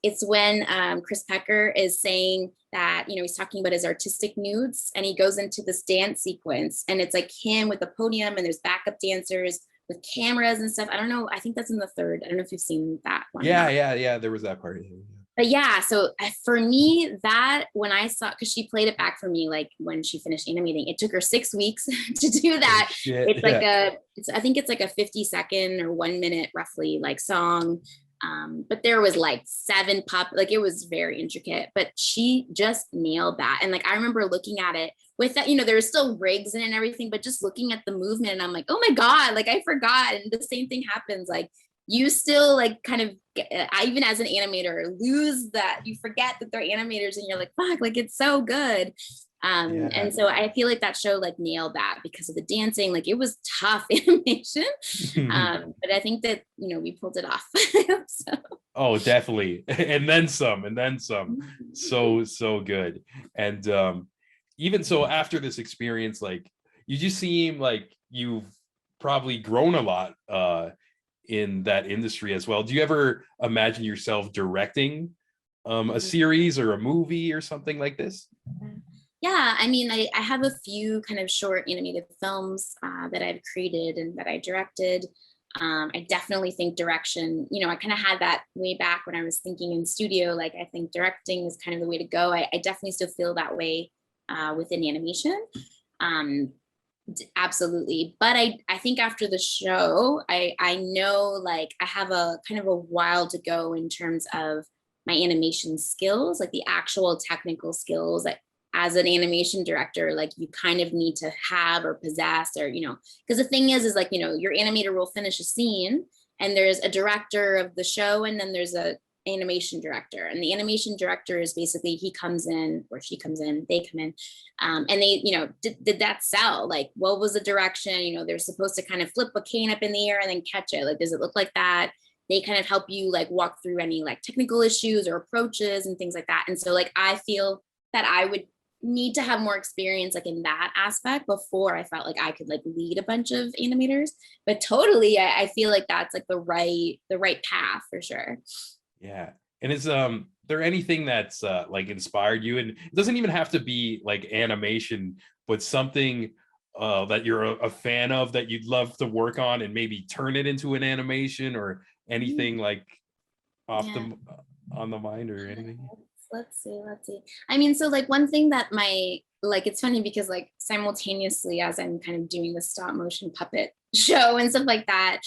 S1: It's when Chris Pecker is saying that, you know, he's talking about his artistic nudes, and he goes into this dance sequence, and it's like him with the podium, and there's backup dancers with cameras and stuff. I don't know. I think that's in the 3rd. I don't know if you've seen that one.
S3: Yeah. There was that part.
S1: But yeah, so for me, that when I saw, because she played it back for me, like when she finished animating, it took her 6 weeks to do that. It's like I think it's like a 50-second or 1 minute roughly like song. But there was like 7 like it was very intricate, but she just nailed that. And like, I remember looking at it with that, there were still rigs in it and everything, but just looking at the movement and I'm like, oh my God, like I forgot. And the same thing happens. Like you still like kind of, I, even as an animator, lose that. You forget that they're animators and you're like, fuck, like it's so good. And so I feel like that show like nailed that because of the dancing. Like it was tough animation. But I think that, we pulled it off. So.
S3: Oh, definitely. And then some, and then some. So good. And even so, after this experience, like you just seem like you've probably grown a lot in that industry as well. Do you ever imagine yourself directing a series or a movie or something like this?
S1: Yeah, I mean, I have a few kind of short animated films that I've created and that I directed. I definitely think direction, I kind of had that way back when I was thinking in studio, like I think directing is kind of the way to go. I definitely still feel that way within animation. Absolutely. But I think after the show, I know like I have a kind of a while to go in terms of my animation skills, like the actual technical skills that as an animation director, like you kind of need to have or possess or, because the thing is like, your animator will finish a scene and there's a director of the show and then there's a animation director, and the animation director is basically he comes in or she comes in, they come in, and they did that sell, like what was the direction, they're supposed to kind of flip a cane up in the air and then catch it, like does it look like that? They kind of help you like walk through any like technical issues or approaches and things like that. And so like I feel that I would need to have more experience like in that aspect before I felt like I could like lead a bunch of animators. But totally I feel like that's like the right path for sure.
S3: Yeah. And is there anything that's like inspired you? And it doesn't even have to be like animation, but something that you're a fan of that you'd love to work on and maybe turn it into an animation or anything like off on the mind or anything?
S1: Let's see. I mean, so like one thing that it's funny because like simultaneously as I'm kind of doing the stop motion puppet show and stuff like that,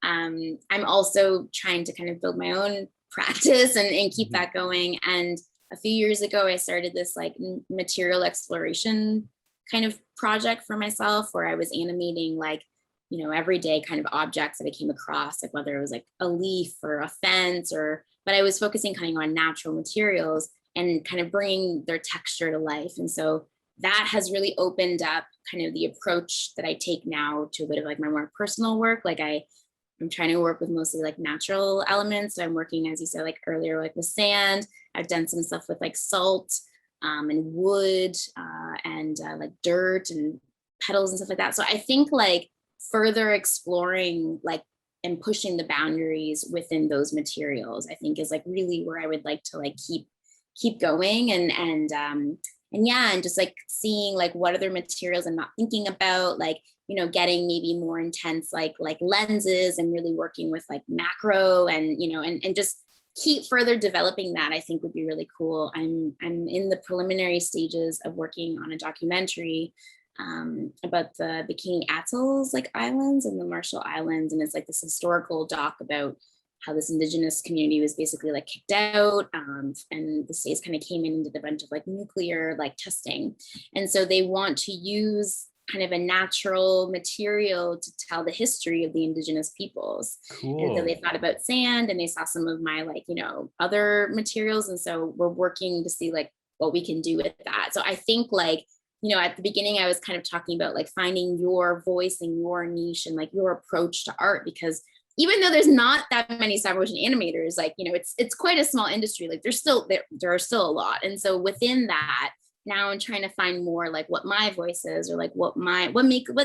S1: I'm also trying to kind of build my own practice and keep that going. And a few years ago, I started this like material exploration kind of project for myself where I was animating like, everyday kind of objects that I came across, like whether it was like a leaf or a fence but I was focusing kind of on natural materials and kind of bringing their texture to life. And so that has really opened up kind of the approach that I take now to a bit of like my more personal work. Like I'm trying to work with mostly like natural elements. So I'm working, as you said, like earlier, like with sand. I've done some stuff with like salt and wood and like dirt and petals and stuff like that. So I think like further exploring like and pushing the boundaries within those materials, I think is like really where I would like to like keep going and just like seeing like what other materials I'm not thinking about, like getting maybe more intense like lenses and really working with like macro and and just keep further developing that, I think would be really cool. I'm in the preliminary stages of working on a documentary about the Bikini Atolls like islands and the Marshall Islands, and it's like this historical doc about how this indigenous community was basically like kicked out and the states kind of came in and did a bunch of like nuclear like testing, and so they want to use kind of a natural material to tell the history of the indigenous peoples. Cool. And so they thought about sand and they saw some of my like other materials, and so we're working to see like what we can do with that. So I think like at the beginning, I was kind of talking about like finding your voice and your niche and like your approach to art, because even though there's not that many stop motion animators, like, it's quite a small industry. Like there are still a lot. And so within that, now I'm trying to find more like what my voice is, or like what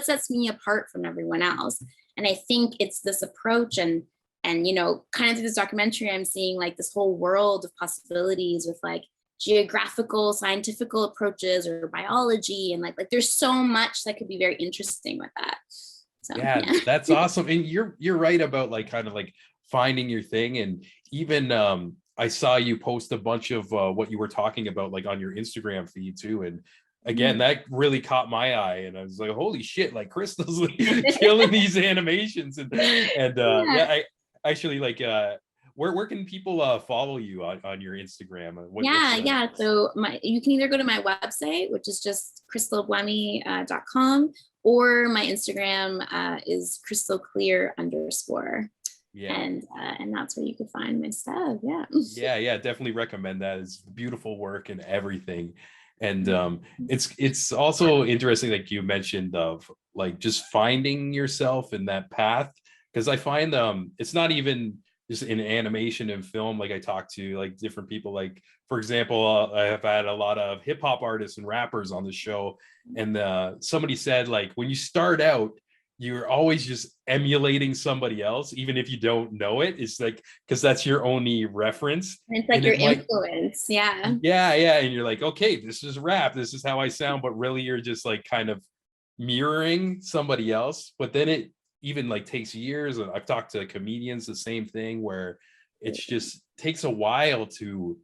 S1: sets me apart from everyone else. And I think it's this approach and kind of through this documentary, I'm seeing like this whole world of possibilities with like geographical, scientific approaches or biology. And like there's so much that could be very interesting with that. So,
S3: yeah, that's awesome. And you're right about like kind of like finding your thing. And even I saw you post a bunch of what you were talking about like on your Instagram feed too. And again, that really caught my eye. And I was like, holy shit, like Crystal's like killing these animations. And I actually like where can people follow you on your Instagram?
S1: Yeah. So you can either go to my website, which is just cristalbuemi.com, or my Instagram is crystalclear_.
S3: Yeah.
S1: And that's where you could find my stuff.
S3: Yeah, definitely recommend that. It's beautiful work and everything. And it's also interesting, like you mentioned, of like just finding yourself in that path, because I find it's not even just in animation and film. Like I talk to like different people, like for example, I have had a lot of hip hop artists and rappers on the show, and somebody said, like, when you start out, you're always just emulating somebody else, even if you don't know it. It's like, because that's your only reference.
S1: And it's like
S3: and
S1: your influence. Yeah,
S3: and you're like, okay, this is rap, this is how I sound, but really you're just like kind of mirroring somebody else. But then it even like takes years, and I've talked to comedians the same thing, where it's just takes a while to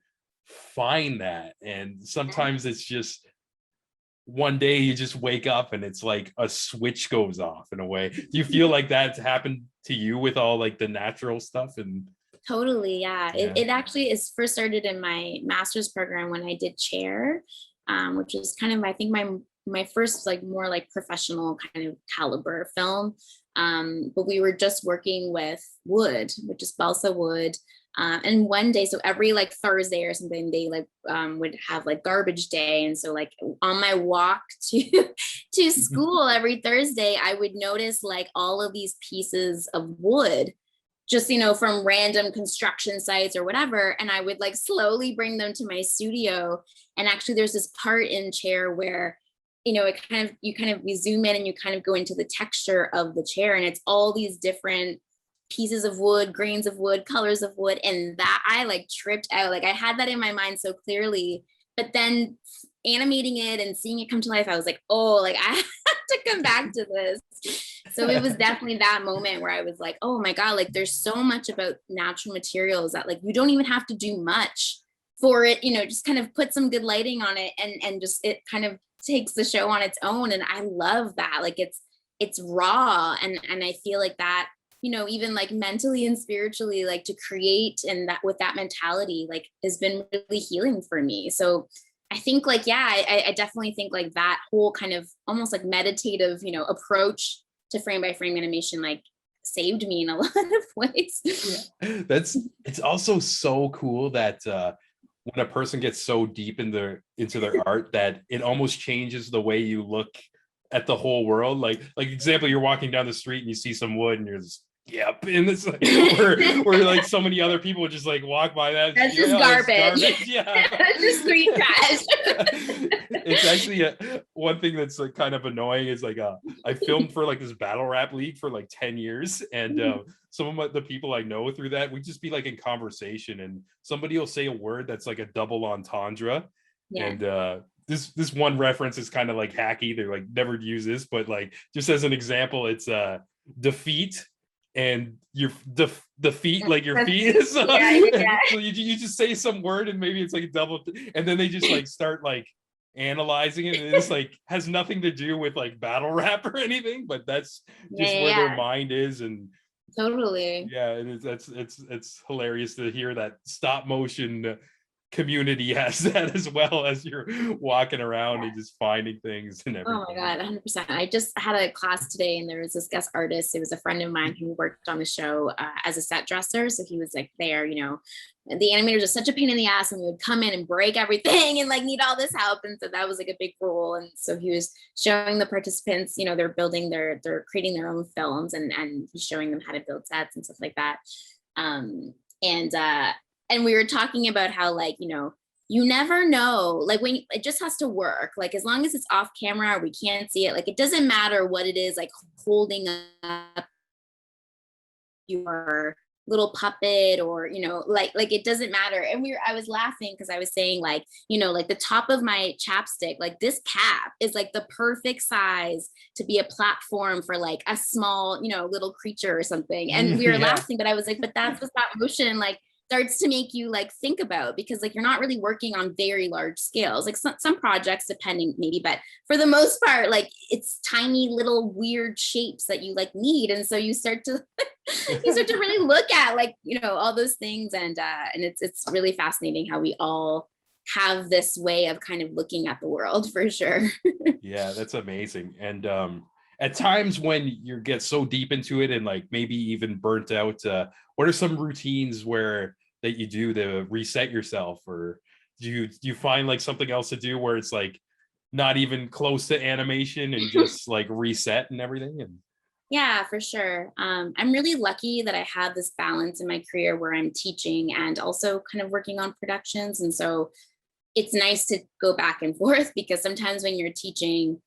S3: find that. And sometimes it's just one day you just wake up and it's like a switch goes off in a way. Do you feel like that's happened to you with all like the natural stuff? And
S1: totally. Yeah. It actually is first started in my master's program when I did chair, which is kind of, I think, my first like more like professional kind of caliber film. But we were just working with wood, which is balsa wood. And one day, so every like Thursday or something, they like would have like garbage day. And so like on my walk to school every Thursday, I would notice like all of these pieces of wood, just, from random construction sites or whatever. And I would like slowly bring them to my studio. And actually there's this part in chair where, you zoom in and you kind of go into the texture of the chair, and it's all these different pieces of wood, grains of wood, colors of wood. And that I like tripped out. Like I had that in my mind so clearly, but then animating it and seeing it come to life, I was like, oh, like I have to come back to this. So it was definitely that moment where I was like, oh my God, like there's so much about natural materials that like you don't even have to do much for it, just kind of put some good lighting on it and just it kind of takes the show on its own. And I love that. Like it's raw. And I feel like that, even like mentally and spiritually, like to create and that with that mentality, like has been really healing for me. So I think like, I definitely think like that whole kind of almost like meditative, approach to frame by frame animation, like saved me in a lot of ways.
S3: It's also so cool that when a person gets so deep into their art that it almost changes the way you look at the whole world. Like example, you're walking down the street and you see some wood and you're just, yep. And it's like where like so many other people just like walk by that.
S1: That's just garbage.
S3: Yeah.
S1: That's just street trash.
S3: It's actually one thing that's like kind of annoying is like I filmed for like this battle rap league for like 10 years. And some of the people I know through that, we just be like in conversation and somebody will say a word that's like a double entendre. Yeah. And this one reference is kind of like hacky. They're like, never use this, but like just as an example, it's defeat and your defeat, like your feet. So, so you just say some word and maybe it's like a double, and then they just like start like analyzing it, and it's like has nothing to do with like battle rap or anything, but that's just where their mind is. And
S1: totally,
S3: and it's hilarious to hear that stop motion community has that as well, as you're walking around and just finding things and everything.
S1: Oh my God, 100%. I just had a class today and there was this guest artist. It was a friend of mine who worked on the show as a set dresser. So he was like there, the animators are such a pain in the ass and we would come in and break everything and like need all this help. And so that was like a big role. And so he was showing the participants, they're creating their own films and he's showing them how to build sets and stuff like that. And we were talking about how like, you never know, like when it just has to work, like as long as it's off camera, we can't see it. Like, it doesn't matter what it is, like holding up your little puppet or, like it doesn't matter. And I was laughing because I was saying like, like the top of my chapstick, like this cap is like the perfect size to be a platform for like a small, little creature or something. And we were laughing, but I was like, but that's what stop motion like starts to make you like think about, because like you're not really working on very large scales, like some projects depending maybe, but for the most part like it's tiny little weird shapes that you like need. And so you start to you start to really look at like, all those things. And it's really fascinating how we all have this way of kind of looking at the world, for sure.
S3: Yeah, that's amazing. And at times when you get so deep into it and like maybe even burnt out, what are some routines that you do to reset yourself? Or do you find like something else to do where it's like not even close to animation and just like reset and everything? And
S1: Yeah, for sure. I'm really lucky that I have this balance in my career where I'm teaching and also kind of working on productions. And so it's nice to go back and forth, because sometimes when you're teaching,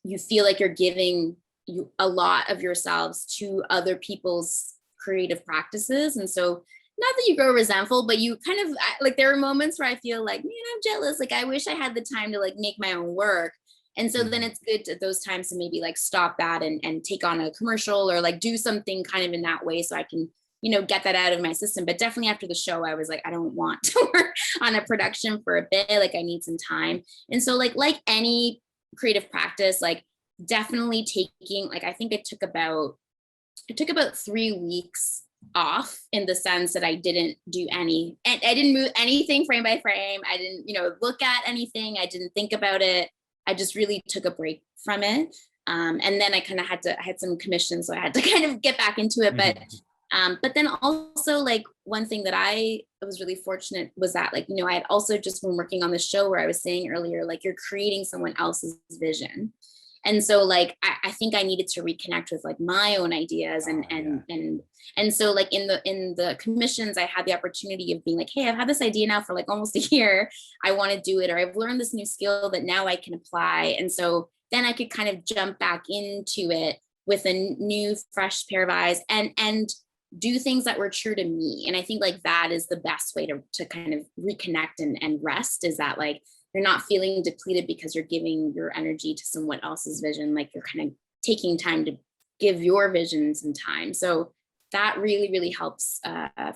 S1: you feel like you're giving you a lot of yourselves to other people's creative practices. And so not that you grow resentful, but you kind of like, there are moments where I feel like, man, I'm jealous. Like I wish I had the time to like make my own work. And so then it's good at those times to maybe like stop that and take on a commercial or like do something kind of in that way so I can, get that out of my system. But definitely after the show, I was like, I don't want to work on a production for a bit. Like I need some time. And so like any creative practice, like definitely taking, like, I think it took about 3 weeks off, in the sense that I didn't do and I didn't move anything frame by frame. I didn't, look at anything. I didn't think about it. I just really took a break from it. And then I kind of I had some commissions, so I had to kind of get back into it. But then also like one thing that I was really fortunate was that like, I had also just been working on the show where I was saying earlier, like you're creating someone else's vision. And so like, I think I needed to reconnect with like my own ideas and so like in the commissions, I had the opportunity of being like, hey, I've had this idea now for like almost a year. I want to do it, or I've learned this new skill that now I can apply. And so then I could kind of jump back into it with a new fresh pair of eyes and do things that were true to me. And I think like that is the best way to kind of reconnect and rest, is that like you're not feeling depleted because you're giving your energy to someone else's vision. Like you're kind of taking time to give your vision some time. So that really, really helps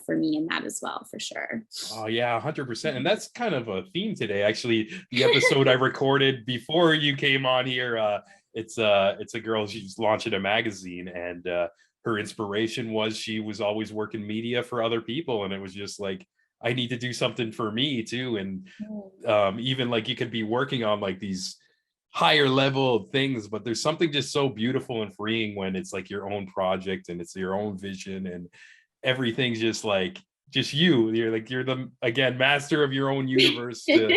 S1: for me in that as well, for sure.
S3: Oh yeah, 100%. And that's kind of a theme today. Actually, the episode I recorded before you came on here, it's a girl, she's launching a magazine, and her inspiration was she was always working media for other people, and it was just like, I need to do something for me too. And even like you could be working on like these higher level things, but there's something just so beautiful and freeing when it's like your own project and it's your own vision and everything's just like just you're the again master of your own universe to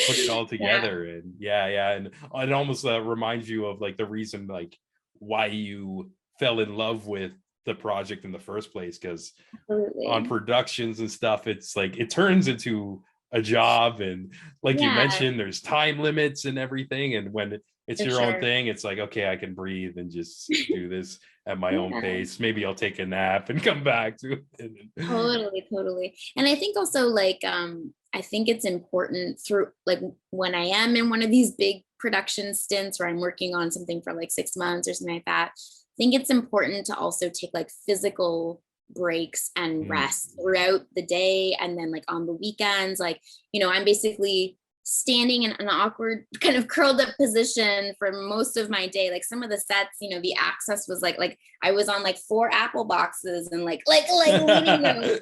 S3: put it all together. And and it almost reminds you of like the reason like why you fell in love with the project in the first place, because on productions and stuff, it's like it turns into a job, and like you mentioned, there's time limits and everything, and when it's your own thing, it's like, okay, I can breathe and just do this at my own pace. Maybe I'll take a nap and come back to it.
S1: Totally. And I think also like I think it's important through like when I am in one of these big production stints where I'm working on something for like 6 months or something like that, I think it's important to also take like physical breaks and rest throughout the day. And then like on the weekends, like, I'm basically standing in an awkward kind of curled up position for most of my day. Like some of the sets, the access was like I was on like 4 Apple boxes and like leaning those.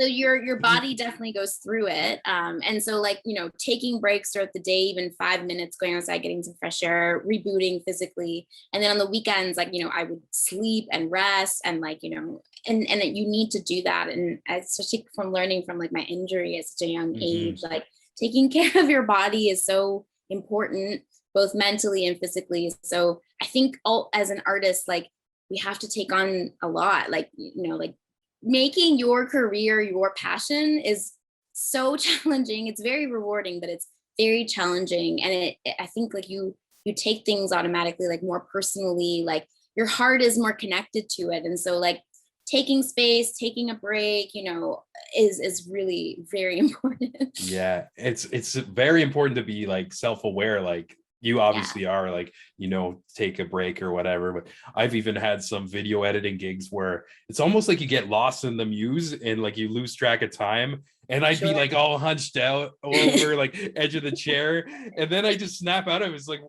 S1: So your body definitely goes through it. And so like, taking breaks throughout the day, even 5 minutes, going outside, getting some fresh air, rebooting physically. And then on the weekends, like, I would sleep and rest and like, and you need to do that. And especially from learning from like my injury at such a young age, like taking care of your body is so important, both mentally and physically. So I think as an artist, like we have to take on a lot, like, like making your career your passion is so challenging. It's very rewarding, but it's very challenging. And I think like you take things automatically like more personally, like your heart is more connected to it. And so like taking space, taking a break, is really very important.
S3: Yeah, it's very important to be like self-aware, like you obviously are, like, take a break or whatever. But I've even had some video editing gigs where it's almost like you get lost in the muse and like you lose track of time. And I'd be like all hunched out over like edge of the chair. And then I just snap out of it. It's like,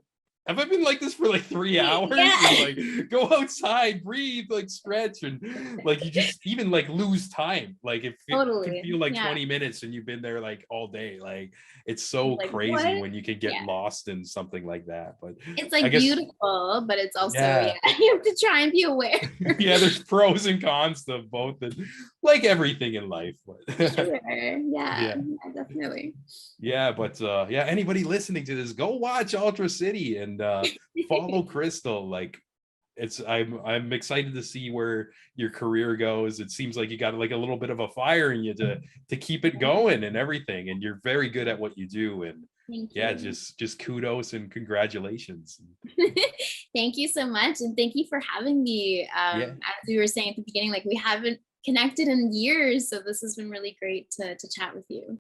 S3: have I been like this for like 3 hours?
S1: Yeah.
S3: And like, go outside, breathe, like stretch, and like you just even like lose time. Like if it can
S1: Totally.
S3: feel like
S1: Yeah.
S3: 20 minutes and you've been there like all day. Like it's
S1: It's
S3: so
S1: like,
S3: crazy
S1: what?
S3: when you can get
S1: Yeah.
S3: lost in something like that. But
S1: It's
S3: I
S1: like
S3: guess,
S1: beautiful, but it's also, yeah,
S3: yeah.
S1: you have to try and be aware.
S3: Yeah, there's pros and cons to both, and like everything in life. But
S1: Sure. Yeah.
S3: yeah.
S1: Yeah, definitely.
S3: Yeah, but yeah, anybody listening to this, go watch Ultra City and follow Crystal. Like I'm excited to see where your career goes. It seems like you got like a little bit of a fire in you to keep it going and everything. And you're very good at what you do. And
S1: Thank
S3: yeah,
S1: you.
S3: just kudos and congratulations.
S1: Thank you so much. And thank you for having me.
S3: Yeah.
S1: As we were saying at the beginning, like we haven't connected in years. So this has been really great to chat with you.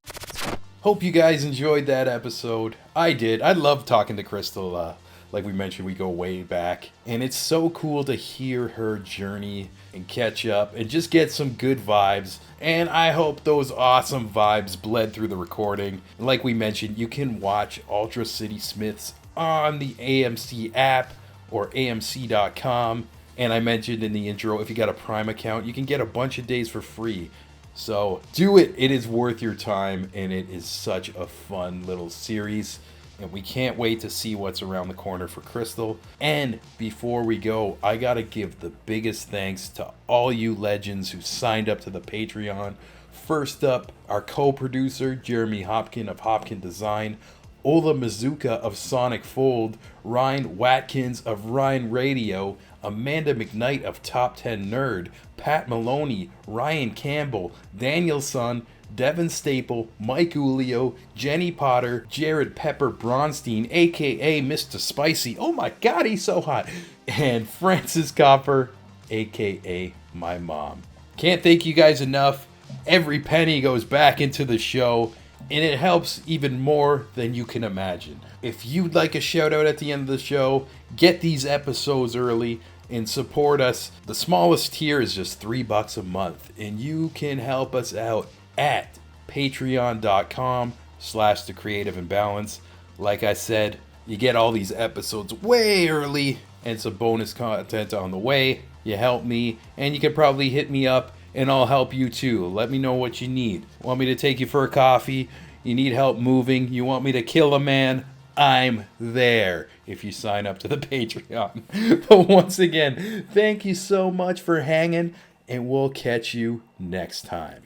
S2: Hope you guys enjoyed that episode. I did. I love talking to Crystal. Like we mentioned, we go way back. And it's so cool to hear her journey and catch up and just get some good vibes. And I hope those awesome vibes bled through the recording. And like we mentioned, you can watch Ultra City Smiths on the AMC app or AMC.com. And I mentioned in the intro, if you got a Prime account, you can get a bunch of days for free. So do it. It is worth your time, and it is such a fun little series. And we can't wait to see what's around the corner for Crystal. And before we go, I gotta give the biggest thanks to all you legends who signed up to the Patreon. First up, our co-producer, Jeremy Hopkin of Hopkin Design, Ola Mizuka of Sonic Fold, Ryan Watkins of Ryan Radio, Amanda McKnight of Top 10 Nerd, Pat Maloney, Ryan Campbell, Daniel Sun, Devin Staple, Mike Ulio, Jenny Potter, Jared Pepper Bronstein, aka Mr. Spicy, oh my god, he's so hot, and Francis Copper, aka my mom. Can't thank you guys enough. Every penny goes back into the show, and it helps even more than you can imagine. If you'd like a shout out at the end of the show, get these episodes early and support us. The smallest tier is just $3 a month, and you can help us out at patreon.com/The Creative Imbalance. Like I said, you get all these episodes way early and some bonus content on the way. You help me, and you can probably hit me up and I'll help you too. Let me know what you need. Want me to take you for a coffee? You need help moving? You want me to kill a man? I'm there if you sign up to the Patreon. But once again, thank you so much for hanging, and we'll catch you next time.